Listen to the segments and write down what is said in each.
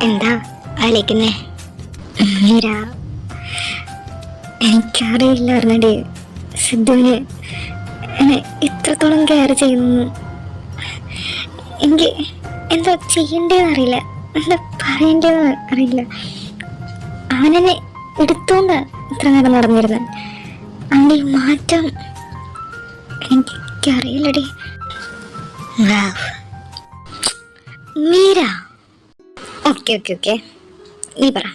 എന്താ ആലോചിക്കുന്നേ? മീര, എനിക്കറിയില്ലായിരുന്നടി സിദ്ധുവിന് എന്നെ ഇത്രത്തോളം കെയർ ചെയ്യുന്നു. എനിക്ക് എന്താ ചെയ്യേണ്ടതെന്ന് അറിയില്ല, എന്താ പറയേണ്ടതെന്ന് അറിയില്ല. അവനെന്നെ എടുത്തോണ്ട് ഇത്ര നേരം നടന്നിരുന്നത്. അവൻ്റെ ഈ മാറ്റം എനിക്കറിയില്ലടി. മീര, ഓക്കെ ഓക്കെ ഓക്കെ, നീ പറ,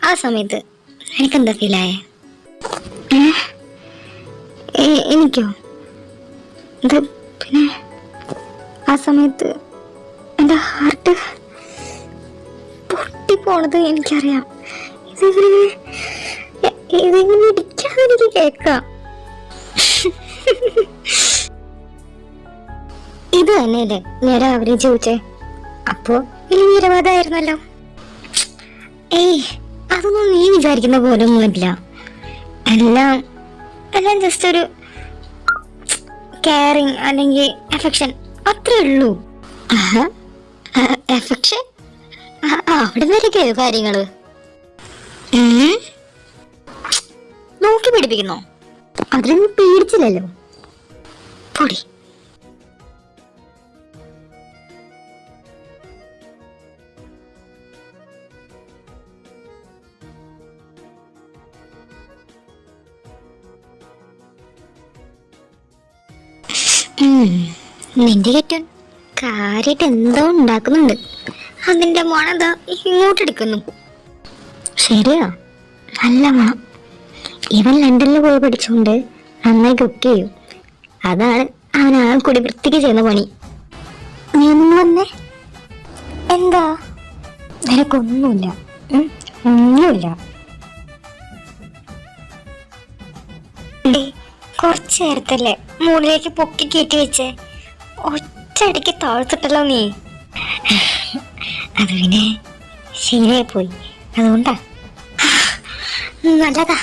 ആ സമയത്ത് എനിക്കെന്താ ഫീലായേ? എനിക്കോ? ഇത് പിന്നെ ആ സമയത്ത് എൻ്റെ ഹാർട്ട് പൊട്ടിപ്പോണത് എനിക്കറിയാം. ഇതിങ്ങനെ ഇടിക്കാതെ എനിക്ക് കേൾക്കാം. ഇത് തന്നെയല്ലേ നേരെ അവരെ ചോദിച്ചേ? അപ്പോ വലിയ നിരവാദമായിരുന്നല്ലോ. ഏയ്, അതൊന്നും നീ വിചാരിക്കുന്ന പോലൊന്നുമില്ല. എല്ലാം ജസ്റ്റ് ഒരു കെയറിങ് അല്ലെങ്കിൽ എഫെക്ഷൻ, അത്രേ ഉള്ളൂ. എഫെക്ഷൻ അവിടെ വരയ്ക്കോ കാര്യങ്ങള്? നോക്കി പിടിപ്പിക്കുന്നോ? അതിലൊന്നും പേടിച്ചില്ലല്ലോ. പൊടി. നിന്റെ കെട്ടൻ കാര്യമായിട്ട് എന്തോ ഉണ്ടാക്കുന്നുണ്ട്. അതിന്റെ മണം ഇങ്ങോട്ടെടുക്കുന്നു. ശരിയാ, നല്ല മണം. ഇവൻ ലണ്ടനിൽ പോയി പഠിച്ചുകൊണ്ട് നന്നായി കുക്ക് ചെയ്യും. അതാണ് അവൻ ആ കൂടി വൃത്തിക്ക് ചെയ്യുന്ന പണി. നീ ഒന്നും വന്നേ? എന്താ? നിനക്കൊന്നുമില്ല, ഒന്നുമില്ല. കുറച്ചു നേരത്തല്ലേ മുകളിലേക്ക് പൊക്കി കയറ്റി വെച്ചേ, ഒറ്റയടിക്ക് താഴ്ത്തിട്ടല്ലോ നീ. അത് പിന്നെ ശരിയായി പോയി, അതുകൊണ്ടാ. നല്ലതാ,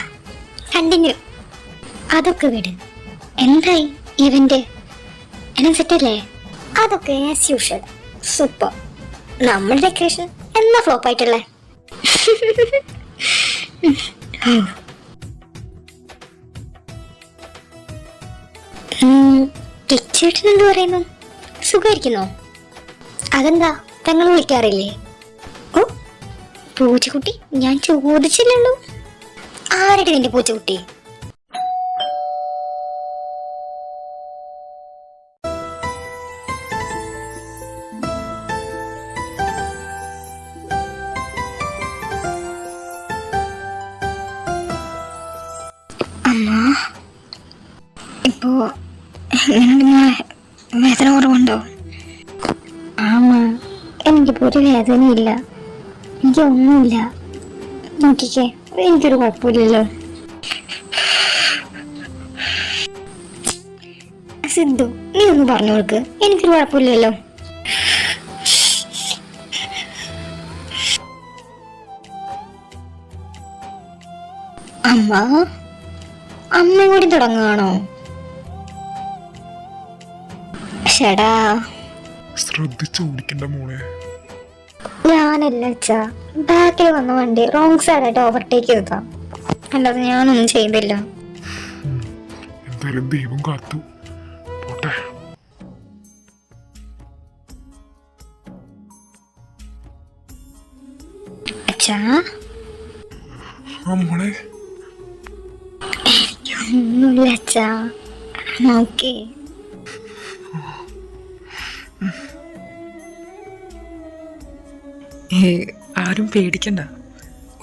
കണ്ടിന്യൂ. അതൊക്കെ വിട്. എന്തായി ഇവന്റ്? എന്നെ സെറ്റല്ലേ? അതൊക്കെ ആസ് യൂഷ്വൽ, സൂപ്പർ. നമ്മുടെ ഡെക്കറേഷൻ എന്നാ ഫ്ലോപ്പ് ആയിട്ടുള്ളേ? ചേട്ടൻ എന്ത് പറയുന്നു? സുഖമായിരിക്കുന്നോ? അതെന്താ തങ്ങൾ വിളിക്കാറില്ലേ? ഓ, പൂച്ചക്കുട്ടി, ഞാൻ ചോദിച്ചില്ലല്ലോ. ആരുടെ നിന്റെ പൂച്ചക്കുട്ടി? അമ്മ, ഇപ്പോ വേദന കുറവുണ്ടോ? ആമ്മ, എനിക്കിപ്പോ ഒരു വേദനയില്ല, എനിക്ക് ഒന്നുമില്ല. നോക്കിക്കേ, എനിക്കൊരു കുഴപ്പമില്ലല്ലോ. സിദ്ധു, നീ ഒന്ന് പറഞ്ഞു കൊടുക്ക്, എനിക്കൊരു കുഴപ്പമില്ലല്ലോ. അമ്മ കൂടി തുടങ്ങുകയാണോ? ഷടാ, ശ്രദ്ധിച്ചു ഓടിക്കണ്ട മോളെ. ഞാനല്ല അച്ഛാ, ബാക്കിൽ വന്ന വണ്ടി റോങ് സൈഡായിട്ട് ഓവർടേക്ക് ചെയ്താ, അല്ലാതെ ഞാനൊന്നും ചെയ്തില്ല. എന്തായാലും ദൈവം കാത്തു. പോട്ടെ. അച്ഛാ, മോളെ ഒന്നുമില്ല അച്ഛാ, നോക്കേ. ആരും പേടിക്കണ്ട,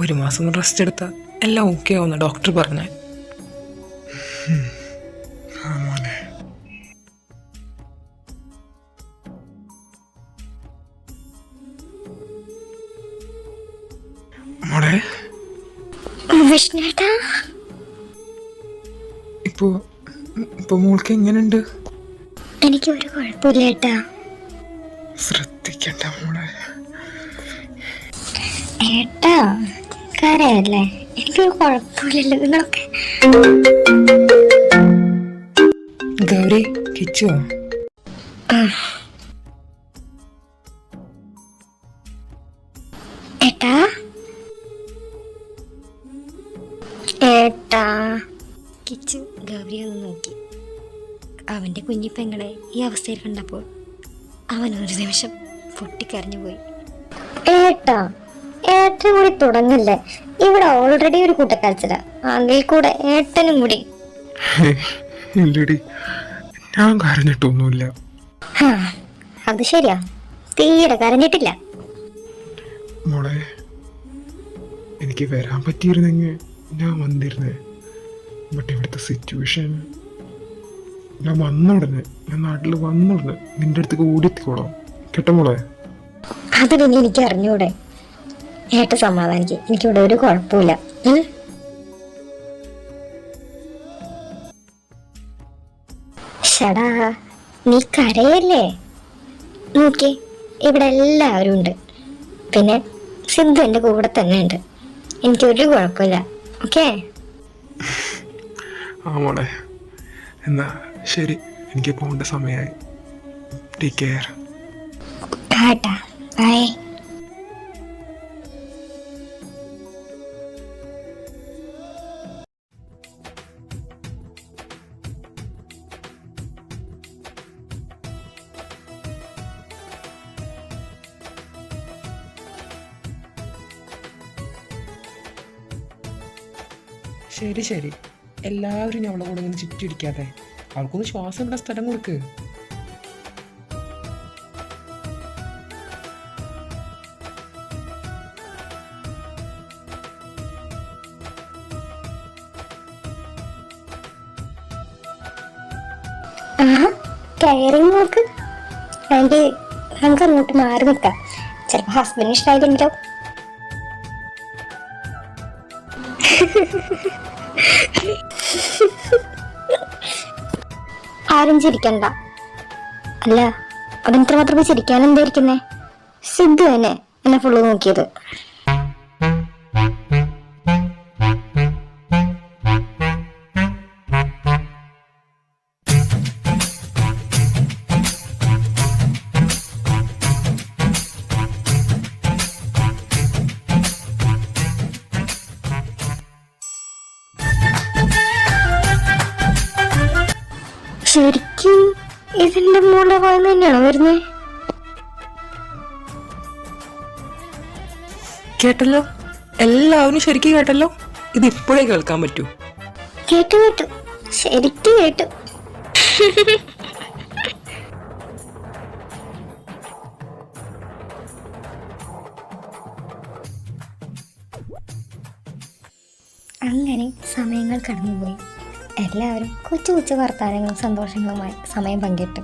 1 മാസം റെസ്റ്റ് എടുത്താൽ എല്ലാം ഓക്കെ ആവുന്ന ഡോക്ടർ പറഞ്ഞേ. മോളെ വിഷ്ണുട്ടാ, ഇപ്പൊ മോൾക്ക് എങ്ങനെയുണ്ട്? എനിക്ക് ഒരു കുഴപ്പമില്ല ഏട്ടാ. ശ്രദ്ധിക്കണ്ട മോളെ. ഏട്ടാ കരയല്ലേ, എനിക്കൊരു കുഴപ്പമില്ലല്ലോ. നിങ്ങളൊക്കെ ഗൗരി, കിച്ചുവോ? ഏട്ടാ. കിച്ചു ഗൗരിയെ ഒന്ന് നോക്കി. അവൻ്റെ കുഞ്ഞിപ്പെങ്ങളെ ഈ അവസ്ഥയിൽ കണ്ടപ്പോൾ അവൻ ഒരു നിമിഷം പൊട്ടിക്കരഞ്ഞു പോയി. ഏട്ടാ, ഏട്ടനും കൂടി തുടങ്ങല്ലേ. ഇവിടെ ഓൾറെഡി ഒരു കൂട്ടക്കരച്ചില, അതിൽ കൂടെ ഏട്ടനും കൂടി. ഇല്ലടി, ഞാൻ കരഞ്ഞിട്ടൊന്നുമില്ല. അത് ശരിയാ, തീരെ കരഞ്ഞിട്ടില്ല. മോളെ, എനിക്ക് വരാൻ പറ്റിയിരുന്നെങ്കിൽ ഞാൻ വന്നിരുന്നേ. ബട്ട് ഇവിടുത്തെ സിറ്റുവേഷൻ, ഞാൻ വന്ന ഉടനെ, ഞാൻ നാട്ടിൽ വന്ന ഉടനെ നിന്റെ അടുത്തേക്ക് ഓടിയെത്തിക്കോളാം കേട്ടോ മോളെ. അത് പിന്നെ എനിക്ക് അറിഞ്ഞൂടെ. ഏട്ട സമാധാനിക്ക്, എനിക്കിവിടെ ഒരു കുഴപ്പമില്ല. ഷടാ, നീ കരയല്ലേ. നോക്കി, ഇവിടെ എല്ലാവരും ഉണ്ട്. പിന്നെ സിദ്ധു എൻ്റെ കൂടെ തന്നെ ഉണ്ട്. എനിക്കൊരു കുഴപ്പമില്ല. ഓക്കേ? ആ മോളെ, എന്നാ ശരി, എനിക്ക് പോകേണ്ട സമയമായി. Take care. Tata, bye. ശരി ശരി, എല്ലാവരും ഞാൻ അവളെ കൂടെ ഇങ്ങനെ ചുറ്റിടിക്കാതെ അവൾക്കൊന്ന് ശ്വാസം ഇവിടെ സ്ഥലം കൊടുക്ക്. കയറി നോക്ക്. ആൻറ്റി, നമുക്ക് അങ്ങോട്ട് മാറി നിൽക്കാം. ചിലപ്പോൾ ഹസ്ബൻഡിന് ഇഷ്ടമായില്ലെങ്കിലോ. ആരും ചിരിക്കണ്ട. അല്ല, അതിനിത്ര മാത്രമേ ചിരിക്കാൻ എന്തായിരിക്കുന്നേ? സിദ്ധു തന്നെ എന്നെ ഫുള്ള് നോക്കിയത്. ശരിക്കും ഇതിന്റെ മൂല വായന തന്നെയാണോ വരുന്നേ? കേട്ടല്ലോ, എല്ലാവരും ശരിക്കും കേട്ടല്ലോ. ഇത് ഇപ്പോഴേ കേൾക്കാൻ പറ്റൂ. കേട്ടു കേട്ടു, ശരിക്കും കേട്ടു. അങ്ങനെ സമയങ്ങൾ കടന്നുപോയി. എല്ലാവരും കൊച്ചു കൊച്ചു വർത്താനങ്ങളും സന്തോഷങ്ങളുമായി സമയം പങ്കിട്ടു.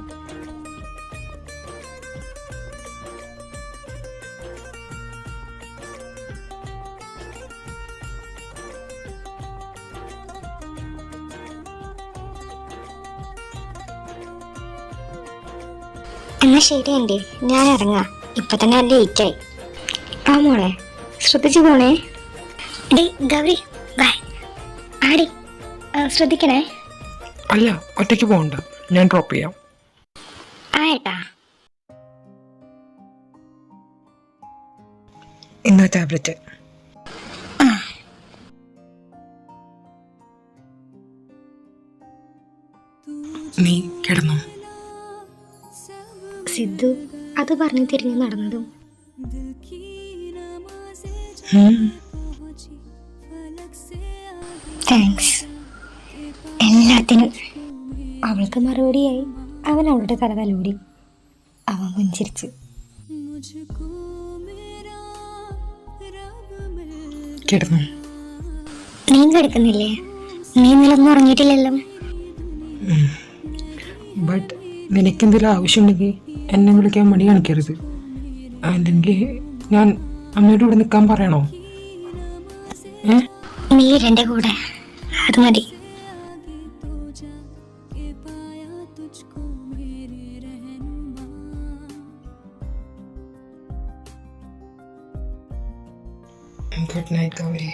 എന്നാ ശരി ആൻറ്റി, ഞാൻ ഇറങ്ങാം. ഇപ്പൊ തന്നെ ലേറ്റായി. ആ മോളെ, ശ്രദ്ധിച്ചു പോണേ. ഡി ഗൗരി, ബൈ. ആടി, ശ്രദ്ധിക്കണേ. അല്ല, ഒറ്റയ്ക്ക് പോകണ്ട, ഞാൻ ഡ്രോപ്പ് ചെയ്യാം. ആയിട്ടാ. ഇന്നാ ടാബ്ലറ്റ്. നീ കിടന്നു. സിദ്ധു അത് പറഞ്ഞു തിരിഞ്ഞു നടന്നതും താങ്ക്സ് എല്ലാത്തിനും. അവൾക്ക് മറുപടിയായി അവൻ അവളുടെ തല തലോടി. അവൻ പുഞ്ചിരിച്ചു. കിടന്നു. നീ കിടക്കുന്നില്ലേ? നീ ഇന്നലൊന്നും ഉറങ്ങിയിട്ടില്ലല്ലോ. ബട്ട് നിനക്കെന്തെങ്കിലും ആവശ്യമുണ്ടെങ്കിൽ എന്നെ വിളിക്കാൻ മടി കാണിക്കരുത്. അല്ലെങ്കിൽ ഞാൻ അമ്മയുടെ കൂടെ നിൽക്കാൻ പറയണോ? നീ എൻ്റെ കൂടെ, അത് മതി. Good night Gauri.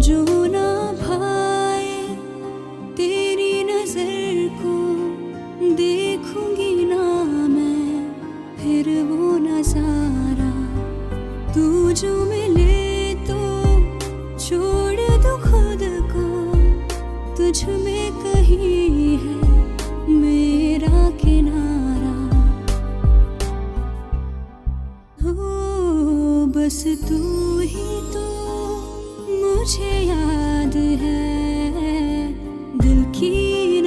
जो ना भाए तेरी नजर को देखूंगी ना मैं फिर वो नजारा तू बस तू ही तू मुझे याद है, दिल की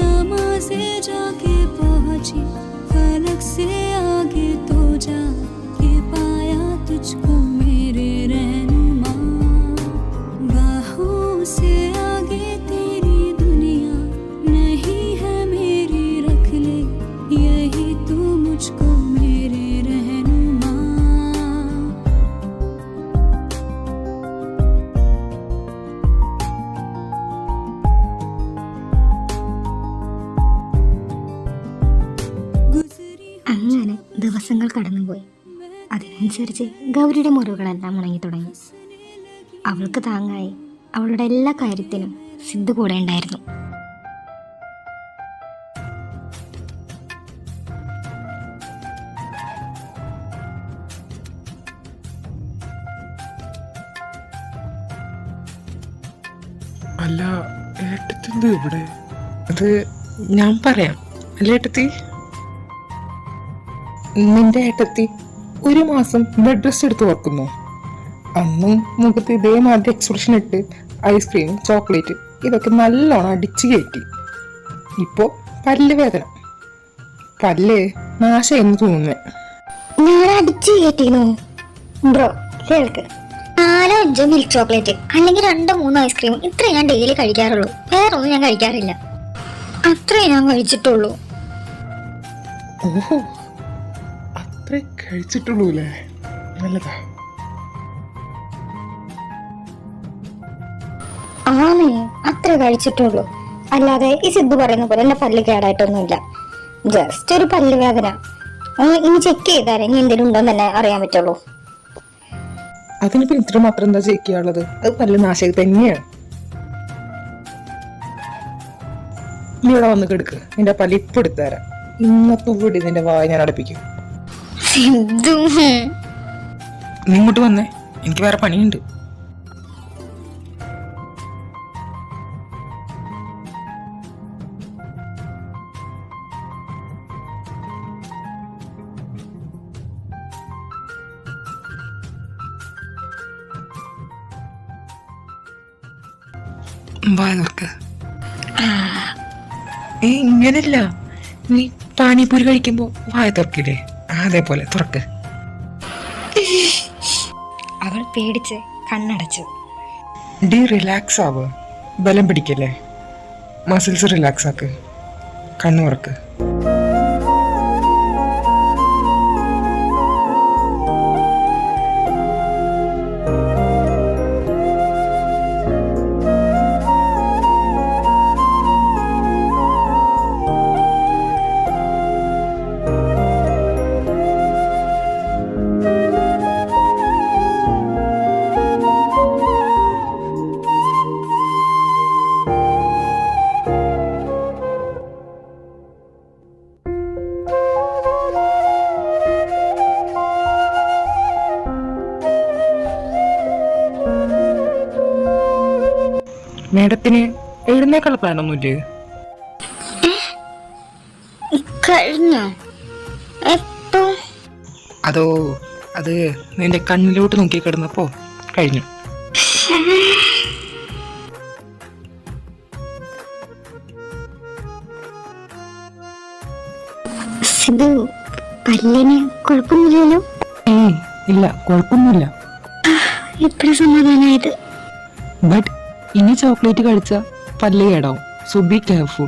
नमाज़े जाके पहुंची फलक से आगे तो जाके पाया तुझको मेरे रहनुमा, बाहों से आगे तेरी दुनिया नहीं है मेरी, रख ले यही तू मुझको मेरे रहनुमा। അങ്ങനെ ദിവസങ്ങൾ കടന്നുപോയി. അതിനനുസരിച്ച് ഗൗരിയുടെ മുറിവുകളെല്ലാം ഉണങ്ങി തുടങ്ങി. അവൾക്ക് താങ്ങായി അവളുടെ എല്ലാ കാര്യത്തിനും സിദ്ധു കൂടെ ഉണ്ടായിരുന്നു. അല്ല, ഏട്ടത്തിന്ത് ഇവിടെ? അത് ഞാൻ പറയാം. അല്ലേ ഏട്ടത്തി? നിന്റെ ഏട്ടത്തി 1 മാസം ബ്ലഡ് റെസ്റ്റ് എടുത്ത് ഓർക്കുന്നു. അന്നും മുഖത്ത് ഇതേമാതിരി എക്സ്പ്രഷൻ ഇട്ട് ഐസ്ക്രീം, ചോക്ലേറ്റ് ഇതൊക്കെ നല്ലോണം അടിച്ചു കയറ്റി. ഇപ്പോ പല്ല് വേദന, പല്ല് നാശമെന്ന് തോന്നുന്നു. ഞാൻ അടിച്ചു കയറ്റിയിരുന്നു ബ്രോ. കേൾക്ക്, 4-5 മിൽക്ക് ചോക്ലേറ്റ് അല്ലെങ്കിൽ 2-3 ഐസ്ക്രീം ഇത്രേ ഞാൻ ഡെയിലി കഴിക്കാറുള്ളൂ. വേറൊന്നും ഞാൻ കഴിക്കാറില്ല. അത്രേ ഞാൻ കഴിച്ചിട്ടുള്ളൂ. ഓഹോ, അത്രേ കഴിച്ചിട്ടുള്ളൂ അല്ലേ? നല്ലതാ. ആണേ, അത്ര കഴിച്ചിട്ടുള്ളൂ. അല്ലാതെ ഈ സിദ്ധു പറയുന്ന പോലെ എന്റെ പല്ല് കേടായിട്ടൊന്നുമില്ല. ജസ്റ്റ് ഒരു പല്ല് വേദന. ഇനി ചെക്ക് ചെയ്താലേ ഇനി എന്തെങ്കിലും ഉണ്ടോന്ന് തന്നെ അറിയാൻ പറ്റുള്ളൂ. അതിനിപ്പോ ഇത്ര മാത്രം എന്താ ചെയ്യാനുള്ളത്? അത് പല്ല് നാശം തന്നെയാണ്. നീ ഇവിടെ വന്ന് കിടക്ക്, നിന്റെ പല്ല് ഇപ്പൊ എടുത്തുതരാം. ഇന്നത്തെ വീട് നിന്റെ വായ ഞാൻ അടപ്പിക്കും. സിദ്ധു, നീ ഇങ്ങോട്ട് വന്നേ, എനിക്ക് വേറെ പണിയുണ്ട്. വായ തുറക്ക്. ഇങ്ങനല്ല, നീ പാനിപ്പൂരി കഴിക്കുമ്പോ വായ തുറക്കില്ലേ, അതേപോലെ തുറക്ക്. അവൾ പേടിച്ച് കണ്ണടച്ചു. റിലാക്സ് ആവുക, ബലം പിടിക്കല്ലേ, മസിൽസ് റിലാക്സ് ആക്ക്, കണ്ണു തുറക്ക്. മേഡത്തിന് എഴുന്നേക്കുള്ള പ്ലാനൊന്നുമില്ലേ? കഴിഞ്ഞോ? എപ്പോ? അതോ, അത് നിന്റെ കണ്ണിലോട്ട് നോക്കി കിടന്നപ്പോ കഴിഞ്ഞു. സിദ്ധു, പല്ലിന് കുഴപ്പമൊന്നുമില്ലല്ലോ? ഇല്ല, കുഴപ്പമൊന്നുമില്ല. എപ്പോഴും സമാധാനായത്. ബട്ട് ഇനി ചോക്ലേറ്റ് കഴിച്ച പല്ല് കേടാവും. So be careful.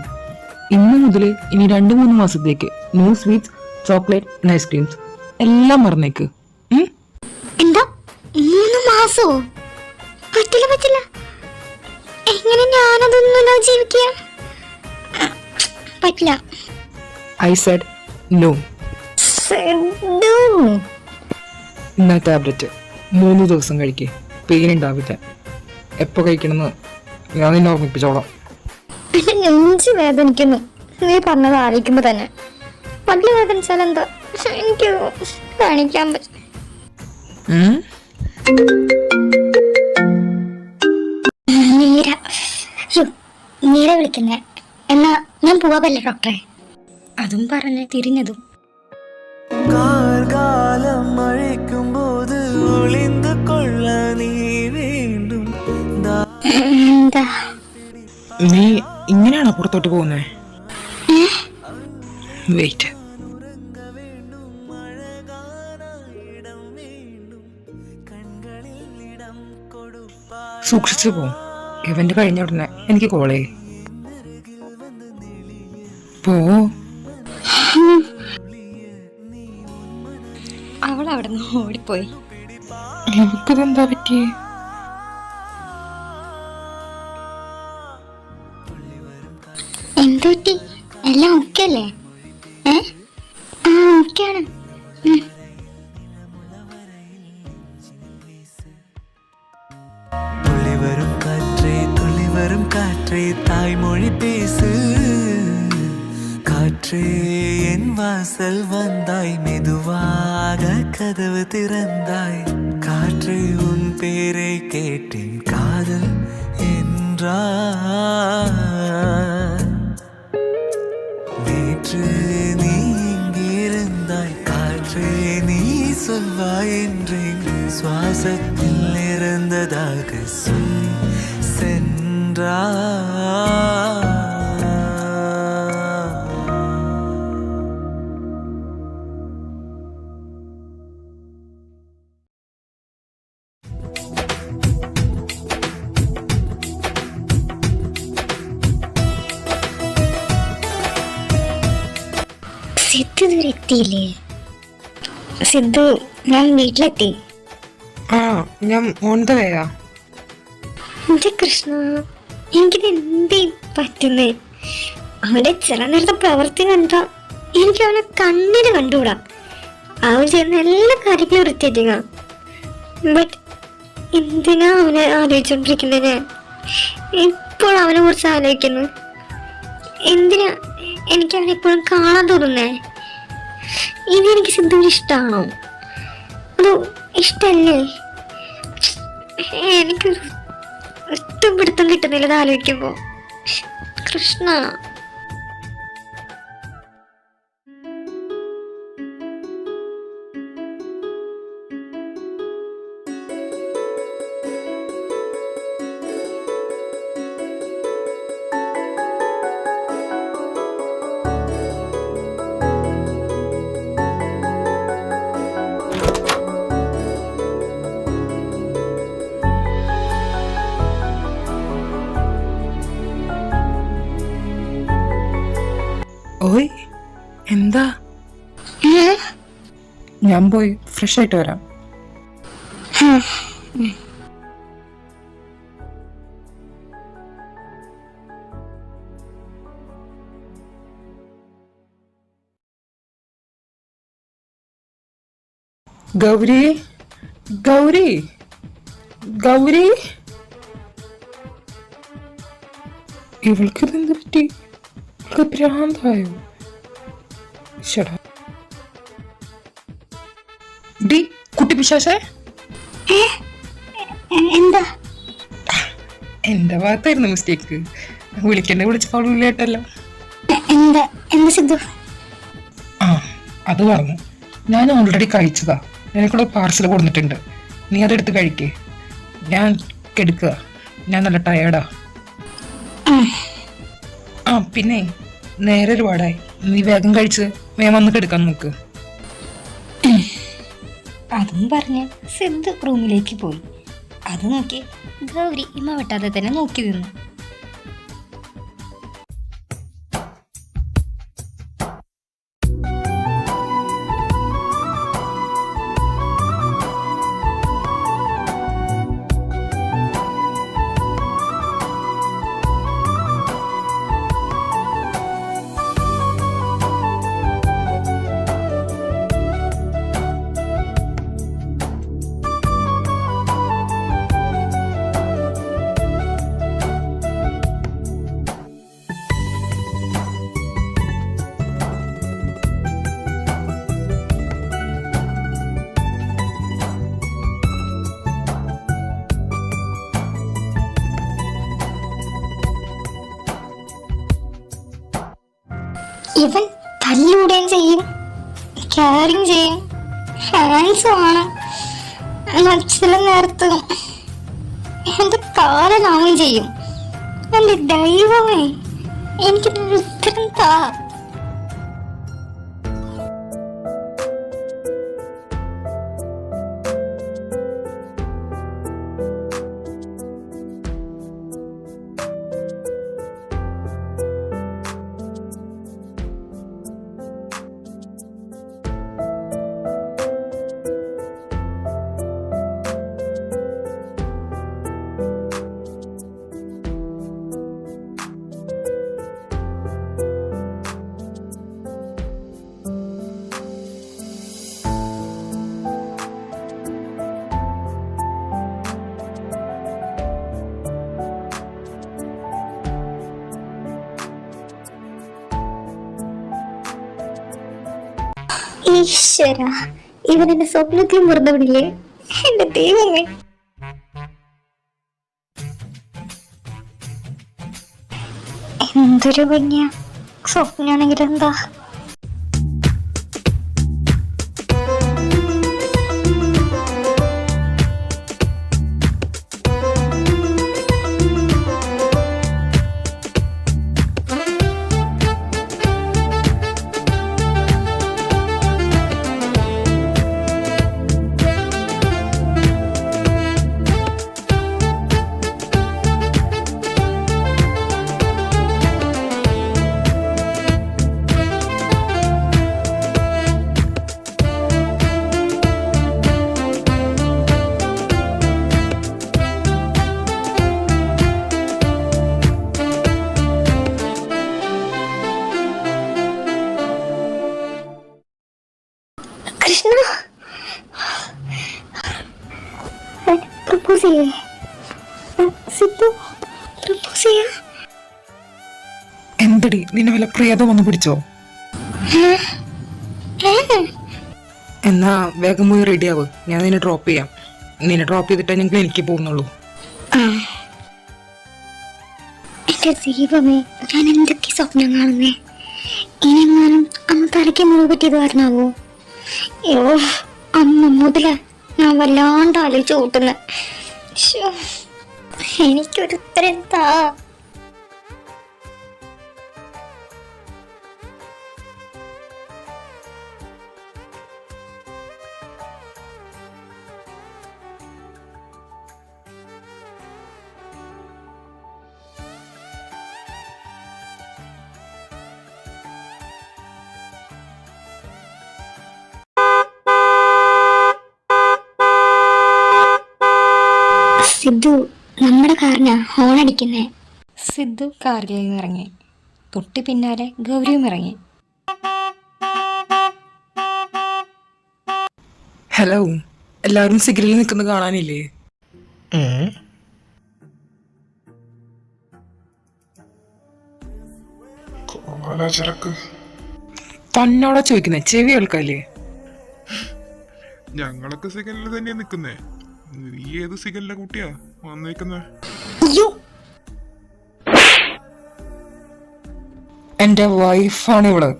ഇന്ന് മുതൽ ഇനി 2-3 മാസത്തേക്ക് no sweets, chocolate and ice creams എല്ലാം മറന്നേക്ക്. എന്താ 3 മാസോ? പറ്റില്ല പറ്റില്ല. എങ്ങനെ ഞാനതൊന്നും ജീവിക്കുക? പറ്റില്ല. I said no. ഇന്ന ടാബ്ലറ്റ് 3 ദിവസം കഴിക്കേ, പെയിൻ ഉണ്ടാവില്ല. എപ്പോ കഴിക്കണമെന്ന് ഞാൻ നിന്നെ ഓർമ്മിപ്പിച്ചോളാം. എന്റെ നെഞ്ച് വേദനിക്കുന്നു നീ പറഞ്ഞത് ആലോചിക്കുമ്പോ തന്നെ. പല്ല് വേദനിച്ചാൽ എന്താ, എനിക്ക് കാണിക്കാൻ പറ്റും. നീര വിളിക്കുന്നേ. എന്നാ ഞാൻ പോവാല്ലേ ഡോക്ടറെ? അതും പറഞ്ഞ് തിരിഞ്ഞതും കാർകാലം മഴയ്ക്കുമ്പോത് ഒളിந்து പുറത്തോട്ട് പോകുന്നേ? വെയിറ്റ്. സൂക്ഷിച്ചു പോവും. ഇവന്റ് കഴിഞ്ഞ ഉടനെ എനിക്ക് കോളേ പോ. അവൾ അവിടെ നിന്ന് ഓടിപ്പോയി. എനിക്കതെന്താ പറ്റിയേ? എന്തു പറ്റി? എല്ലാം ഓക്കെ അല്ലേ? ആ ഓക്കെയാണ്. துளி வரும் காற்றே தாய்மொழி பேசு. காற்றே என் வாசல் வந்தாய், மெதுவாக கதவு திறந்தாய். காற்றே உன் பேரை கேட்டேன், காதல் என்றாய். நேற்று நீ இங்கிருந்தாய், காற்றே நீ சொல்வாய் என்றேன். சுவாசத்தில் நிறந்ததாக சொல்லி சென்றாய். സിദ്ധു ഇതുവരെ എത്തിയില്ലേ? സിദ്ധു, ഞാൻ വീട്ടിലെത്തി. ആ, ഞാൻ ഓൺ ദ വേയാ. എന്റെ കൃഷ്ണ, എനിക്കിത് എന്തേ പറ്റുന്നേ? അവന്റെ ചില നേരത്തെ പ്രവൃത്തി കണ്ടാ എനിക്ക് അവനെ കണ്ണിന് കണ്ടുകൂടാ. അവൻ ചെയ്യുന്ന എല്ലാ കാര്യങ്ങളും വൃത്തിയായിട്ടില്ല. ബട്ട് എന്തിനാ അവനെ ആലോചിച്ചോണ്ടിരിക്കുന്നത്? ഞാൻ ഇപ്പോൾ അവനെ കുറിച്ച് ആലോചിക്കുന്നു. എന്തിനാ എനിക്ക് അവനെ എപ്പോഴും കാണാൻ തോന്നുന്നേ? ഇതെനിക്ക് സിദ്ധുവിന് ഇഷ്ടമാണോ അതോ ഇഷ്ടല്ലേ? എനിക്കൊരു ഒട്ടും പിടുത്തം കിട്ടുന്നില്ല ഇത് ആലോചിക്കുമ്പോ. കൃഷ്ണ, ഓയ്, എന്താ? ഞാൻ പോയി ഫ്രഷ് ആയിട്ട് വരാം. ഗൗരി, ഗൗരി, ഗൗരി, ഇവൾക്കിതെന്ത് പറ്റി? ഇവൾക്ക് ഭ്രാന്തായോ? ശടാ ഡി കുട്ടി പിശാചേ. എന്താ? എന്റെ ഭാഗത്തായിരുന്നു മിസ്റ്റേക്ക്. വിളിച്ചപ്പോൾ വിളിയേട്ടല്ലോ. എന്താ എന്താ സിദ്ധു? ആ, അത് പറഞ്ഞു. ഞാൻ ഓൾറെഡി കഴിച്ചതാ. എനിക്കൂടെ പാർസൽ കൊടുത്തിട്ടുണ്ട്. നീ അതെടുത്ത് കഴിക്കേ. ഞാൻ കെടുക്കുക. ഞാൻ നല്ല ടയേർഡാ. ആ, പിന്നെ നേരെ ഒരുപാടായി. നീ വേഗം കഴിച്ച് വേഗം വന്ന് കെടുക്കാൻ നോക്ക്. അതും പറഞ്ഞ് സിദ്ധു റൂമിലേക്ക് പോയി. അത് നോക്കി ഗൗരി ഇമ്മ വെട്ടാതെ തന്നെ നോക്കി നിന്നു. ഇവൻ തല്ലിവിടുകയും ചെയ്യും, കെയറിങ് ചെയ്യും, ഹാൻഡ്സും ആണ്. ചില നേരത്ത് എന്റെ കാലനാവും ചെയ്യും. എന്റെ ദൈവമേ, എനിക്കിതൊരു ഉത്തരം താ. ഈശ്വര, ഇവൻ എന്റെ സ്വപ്നത്തിൽ മുറിഞ്ഞവിടില്ലേ? എന്റെ ദൈവമേ. എന്തൊരു ഭംഗിയ സ്വപ്നാണെങ്കിൽ എന്താ. കൃഷ്ണ, പ്രപ്പോസ് ചെയ്യേ? സിദ്ധു പ്രപ്പോസ് ചെയ്യാ? എന്തടി, നിന്നെ വല്ല പ്രിയതം വന്ന് പിടിച്ചോ? എന്നാ വേഗം പോയി റെഡിയാവ്, ഞാൻ നിന്നെ ഡ്രോപ്പ് ചെയ്യാം. നിന്നെ ഡ്രോപ്പ് ചെയ്തിട്ടേ ഞങ്ങൾ എനിക്ക് പോകുന്നുള്ളൂ. എന്റെ ദൈവമേ, ഞാൻ എന്തൊക്കെ സ്വപ്നം കാണുന്നേ. ഇനിയെങ്ങാനും അമ്മ തലയ്ക്ക് മുറിവ് പറ്റിയത് കാരണമാവോ? അയ്യോ, അമ്മ മുതല ഞാൻ വല്ലാണ്ട് ആലോചിച്ച് കൂട്ടുന്ന. എനിക്കൊരു ഉത്തരം താ. സിദ്ധു നമ്മുടെ കാറിനാ ഹോൺ അടിക്കുന്നേ. സിദ്ധു കാറിൽ നിന്ന് ഇറങ്ങി. തൊട്ടി പിന്നാലെ ഗൗരിയും ഇറങ്ങി. ഹലോ, എല്ലാവരും സിഗ്നലിൽ നിൽക്കുന്നത് കാണാനില്ലേ? തന്നോടാ ചോദിക്കുന്നേ, ചെവി കേൾക്കാല്ലേ? ഞങ്ങളൊക്കെ സിഗ്നലിൽ തന്നെയാ നിക്കുന്നേ. നീ ഏത് സിഗ്നലിലെ കുട്ടിയാ വന്നേക്കുന്നേ? എന്റെ വൈഫാണ് ഇവള്.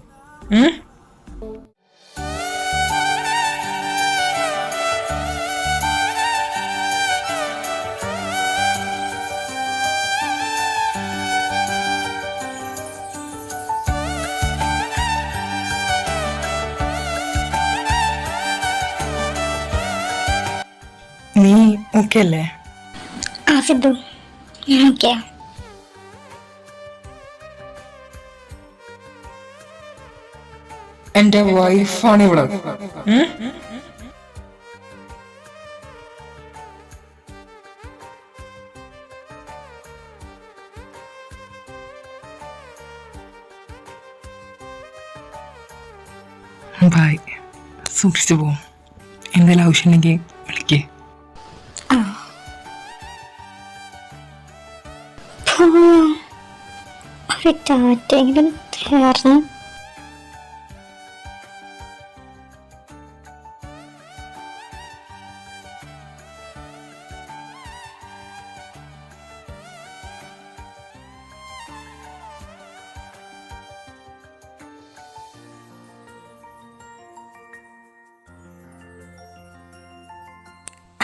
നീ ഓക്കെ അല്ലേ? ആ സിദ്ധു, ഞാൻ ഓക്കെയാ. എന്റെ വൈഫാണ് ഇവള്. ബൈ, സൂക്ഷിച്ചു പോവും. എന്തെങ്കിലും ആവശ്യമുണ്ടെങ്കിൽ വിളിക്കേ. ഒരു ടാറ്റെങ്കിലും തരണം.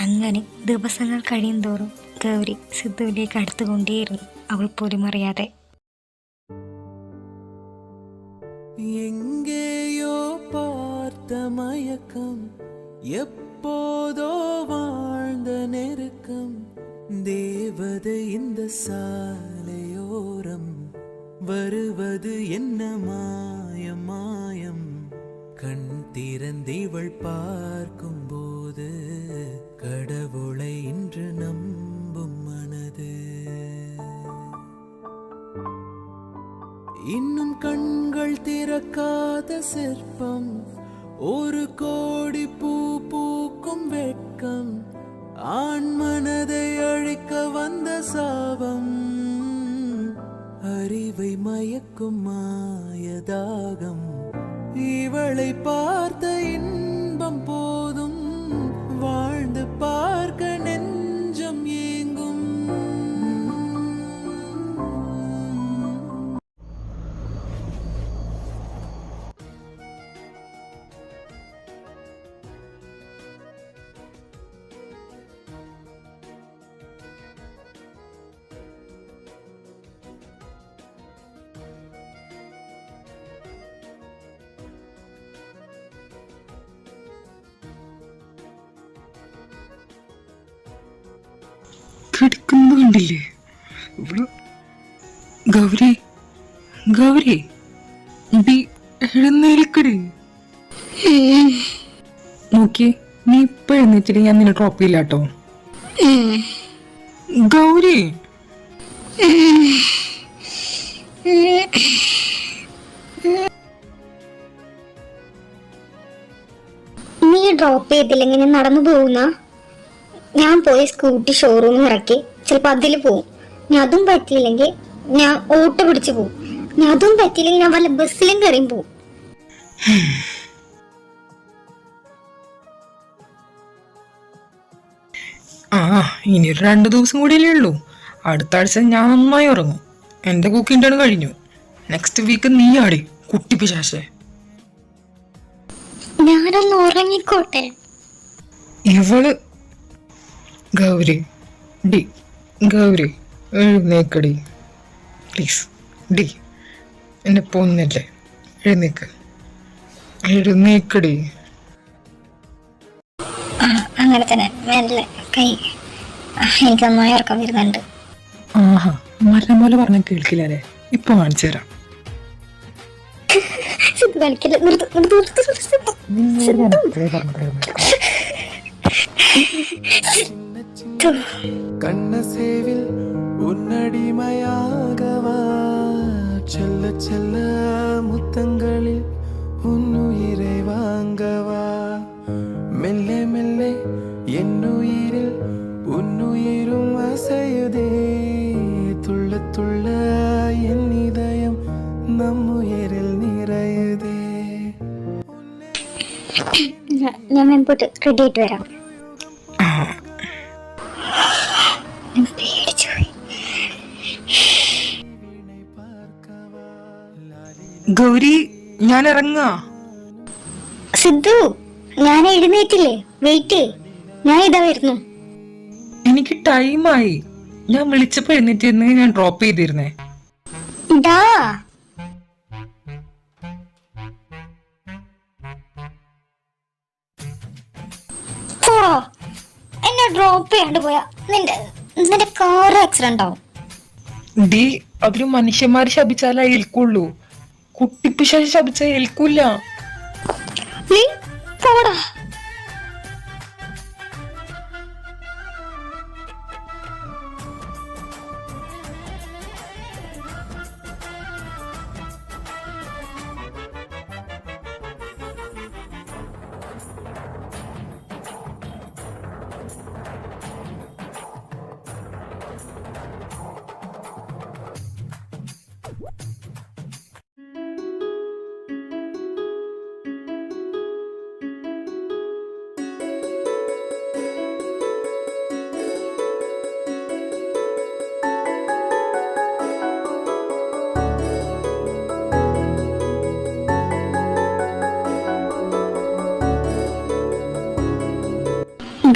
അങ്ങനെ ദിവസങ്ങൾ കഴിയും തോറും ഗൗരി സിദ്ധുവിലേക്ക് അടുത്തുകൊണ്ടേയിരുന്നു, അവൾ പോലും അറിയാതെ. எப்போதோ வாழ்ந்த நெருக்கம் தேவதை இந்த சாலையோரம் வருவது என்ன மாயம் மாயம் கண் திறந்திவள் பார்க்கும்போது கடவுளை இன்று நம்பும் மனது இன்னும் கண்கள் திறக்காத சிற்பம் ஒரு கோடி பூ பூக்கும் வெட்கம் ஆண் மனதை அழிக்க வந்த சாபம் அறிவை மயக்கும் மாயதாகம் இவளை பார்த்த இன்பம் போதும் வாழ்ந்து பார்க்க நெஞ்சம் ஏங்கும் കിടക്കുന്നു കണ്ടില്ലേ ഇവള്. ഗൗരി ഗൗരി ഡി എഴുന്നേൽക്കടി. നോക്കി നീ ഇപ്പൊ എഴുന്നേറ്റിട്ട് ഞാൻ നിന്നെ ഡ്രോപ്പ് ചെയ്യില്ല കേട്ടോ. ഗൗരി നീ ഡ്രോപ്പ് ചെയ്തില്ലെങ്കിൽ ഞാൻ നടന്നു പോകുന്ന ഞാൻ പോയി സ്കൂട്ടി ഷോറൂമിൽ ഇറക്കി ചിലപ്പോൾ അതിൽ പോവും. ഞാൻ അതും പറ്റിയില്ലെങ്കിൽ ഞാൻ ഓട്ടോ പിടിച്ച് പോവും. ഞാൻ അതും പറ്റിയില്ലെങ്കിൽ ഞാൻ വല്ല ബസ്സിലും കയറിയും പോവും. ഇനി 2 ദിവസം കൂടിയല്ലേ ഉള്ളൂ. അടുത്ത ആഴ്ച ഞാൻ നന്നായി ഉറങ്ങും. എന്റെ കുക്കിംഗ് ടേൺ കഴിഞ്ഞു. നെക്സ്റ്റ് വീക്ക് നീ ആടി കുട്ടി പിശാശേ. ഞാനൊന്ന് ഉറങ്ങിക്കോട്ടെ. ഇവള് ഗൗരി ഡി ഗൗരി എഴുന്നേക്കടി പ്ലീസ്. ഡി എന്നെ പോന്നല്ലേ, എഴുന്നേക്കടി. അങ്ങനെ തന്നെ മെല്ലെ കൈ. എനിക്ക് നന്നായി ഉറക്കം വരുന്നുണ്ട്. ആഹാ മരം പോലെ പറഞ്ഞ കേൾക്കില്ലേ? ഇപ്പൊ കാണിച്ചു തരാം. கண்ணசேவில் உன்னடிமையாகவா செல்ல செல்ல முத்தங்களில் உன்னுயிரை வாங்கவா மெல்ல மெல்ல என்னுயிரில் உன்னுயிரும் அசையுதே துள்ள துள்ள என் இதயம் நம்முயிரில் நிறையுதே. ഞാൻ മുൻപോട്ട് റെഡി ആയിട്ട് വരാം. പേടിച്ചു പോയി. ഗൗരി ഞാൻ ഇറങ്ങാ. സിദ്ധു ഞാൻ എഴുന്നേറ്റില്ലേ, വെയിറ്റ്. ഞാൻ ഇതാ വരുന്നു. എനിക്ക് ടൈമായി. ഞാൻ വിളിച്ചപ്പോ എഴുന്നേറ്റിരുന്നെങ്കിൽ ഞാൻ ഡ്രോപ്പ് ചെയ്തിരുന്നേ. ഇതാ പോടോ. എന്നെ ഡ്രോപ്പ് ചെയ്യാണ്ട് പോയാ നിന്റെ കാർ ആക്സിഡന്റ് ആവും. ഡി അവര് മനുഷ്യന്മാര് ശപിച്ചാലേ ഏൽക്കുള്ളൂ. കുട്ടിപ്പിശാച് ശപിച്ചാൽ ഏൽക്കൂല. നീ പോടാ.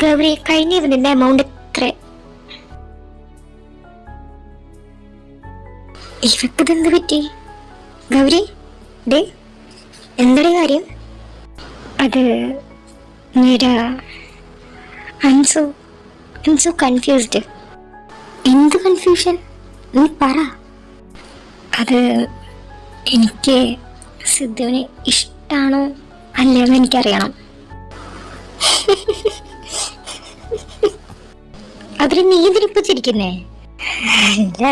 ഗൗരി കഴിഞ്ഞതിന്റെ എമൗണ്ട് എത്ര? ഇവക്കിതെന്ത് പറ്റി? ഗൗരി ഡേ എന്തൊരു കാര്യം? അത് അൻസു അൻസു കൺഫ്യൂസ്ഡ്. എന്ത് കൺഫ്യൂഷൻ? നീ പറ. അത് എനിക്ക് സിദ്ധുവിനെ ഇഷ്ടമാണോ അല്ലയെന്ന് എനിക്കറിയണം. അതിന് നീ ഇതിനിപ്പോ ചിരിക്കുന്നേ? അല്ല,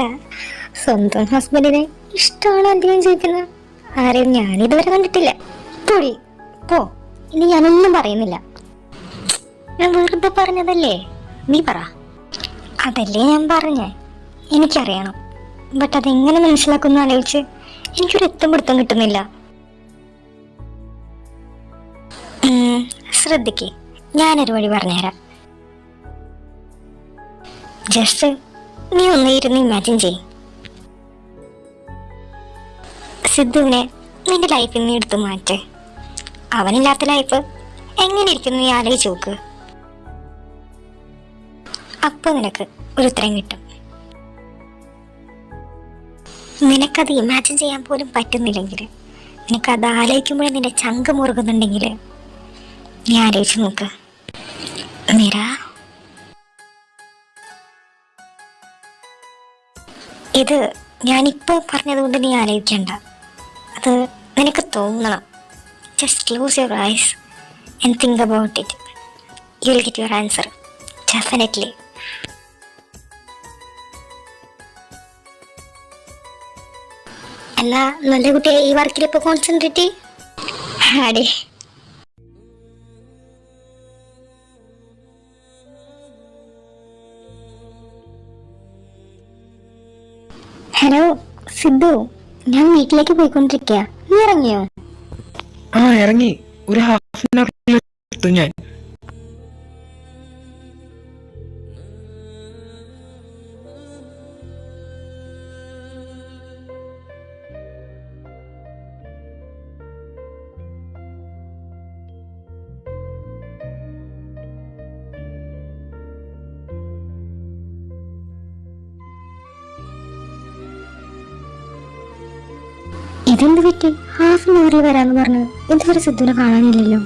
സ്വന്തം ഹസ്ബൻഡിനെ ഇഷ്ടമാണോ അധികം ചോദിക്കുന്നത് ആരെയും ഞാനിതുവരെ കണ്ടിട്ടില്ല. പൊടി പോ, ഇനി ഞാനൊന്നും പറയുന്നില്ല. ഞാൻ വെറുതെ പറഞ്ഞതല്ലേ, നീ പറ. അതല്ലേ ഞാൻ പറഞ്ഞേ, എനിക്കറിയണം. ബട്ട് അതെങ്ങനെ മനസ്സിലാക്കുന്നു ആലോചിച്ച് എനിക്കൊരു എത്തും പിടുത്തം കിട്ടുന്നില്ല. ശ്രദ്ധിക്ക്, ഞാനൊരു വഴി പറഞ്ഞുതരാം. ജസ്റ്റ് നീ ഒന്ന് ഇരുന്ന് ഇമാജിൻ ചെയ്. സിദ്ധുവിനെ നിന്റെ ലൈഫിൽ നിന്ന് എടുത്തു മാറ്റ്. അവനില്ലാത്ത ലൈഫ് എങ്ങനെ ഇരിക്കുന്നു നീ ആലോചിച്ച് നോക്ക്. അപ്പൊ നിനക്ക് ഒരു ഉത്തരം കിട്ടും. നിനക്കത് ഇമാജിൻ ചെയ്യാൻ പോലും പറ്റുന്നില്ലെങ്കിൽ, നിനക്കത് ആലോചിക്കുമ്പോഴേ നിന്റെ ചങ്ക് മുറുകുന്നുണ്ടെങ്കിൽ നീ ആലോചിച്ച് നോക്ക്. നിര, ഇത് ഞാനിപ്പോൾ പറഞ്ഞതുകൊണ്ട് നീ ആലോചിക്കണ്ട. അത് നിനക്ക് തോന്നണം. Just close your eyes and think about it. You will get your answer definitely. അല്ല, നല്ല കുട്ടിയെ ഈ വർക്കിൽ ഇപ്പോൾ കോൺസെൻട്രേറ്റ് ചെയ്യ്. ആടി. ഹലോ സിദ്ധു, ഞാൻ വീട്ടിലേക്ക് പോയിക്കൊണ്ടിരിക്കുക. നീ ഇറങ്ങിയോ? ആ, ഇറങ്ങി. ഒരു ഹാഫ് ആൻ അവർ എത്തും ഞാൻ. ഇതെന്ത് പറ്റി? ഹാഫ് ആൻ അവറിൽ വരാന്ന് പറഞ്ഞു ഇതുവരെ സിദ്ധുവിനെ കാണാനില്ലല്ലോ.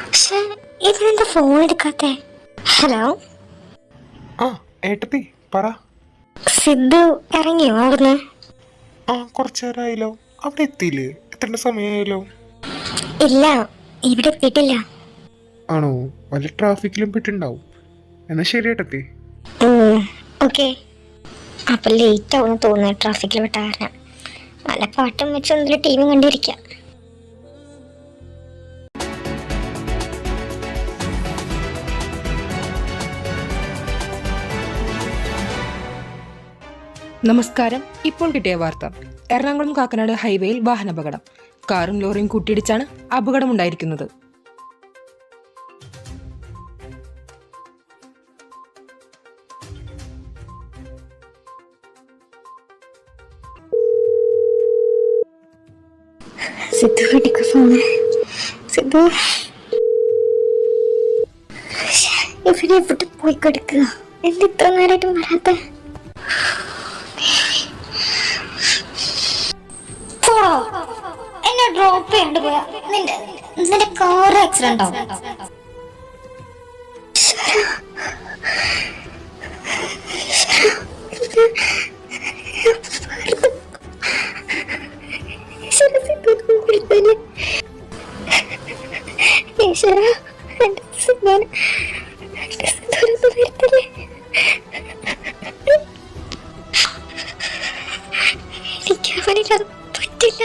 പക്ഷേ ഇതിനെന്താ ഫോൺ എടുക്കാത്തെ? ഹലോ. ആ ഏട്ടത്തി പറ. സിദ്ധു ഇറങ്ങിയോ അവിടുന്ന്? ആ കുറച്ചു നേരമായല്ലോ. അവിടെ എത്തിയില്ലേ? എത്തേണ്ട സമയമായല്ലോ. ഇല്ല, ഇവിടെ എത്തിയിട്ടില്ല. ആണോ? വല്ല ട്രാഫിക്കിലും പെട്ടുണ്ടാവും. എന്നാ ശരി ഏട്ടത്തി. ഓക്കെ. അപ്പം ലേറ്റ് ആവുമെന്ന് തോന്നുന്നു ട്രാഫിക്കിൽ വിട്ട കാരണം. നല്ല പാട്ടും വെച്ച് എന്തെങ്കിലും ടി വി കണ്ടിരിക്കാം. നമസ്കാരം. ഇപ്പോൾ കിട്ടിയ വാർത്ത. എറണാകുളം കാക്കനാട് ഹൈവേയിൽ വാഹനാപകടം. കാറും ലോറിയും കൂട്ടിയിടിച്ചാണ് അപകടമുണ്ടായിരിക്കുന്നത്. സിദ്ധു എടുക്ക ഫോണ്. സിദ്ധു ഇവിടെ എവിടെ പോയി കിടക്കുക? എന്ത് ഇത്ര നേരമായിട്ടും വരാത്ത? എന്നെ ഡ്രോപ്പ് ചെയ്യണ്ട് പോയാ നിന്റെ കാർ ആക്സിഡന്റ് ആവും. എനിക്ക് അവനിത് പറ്റില്ല.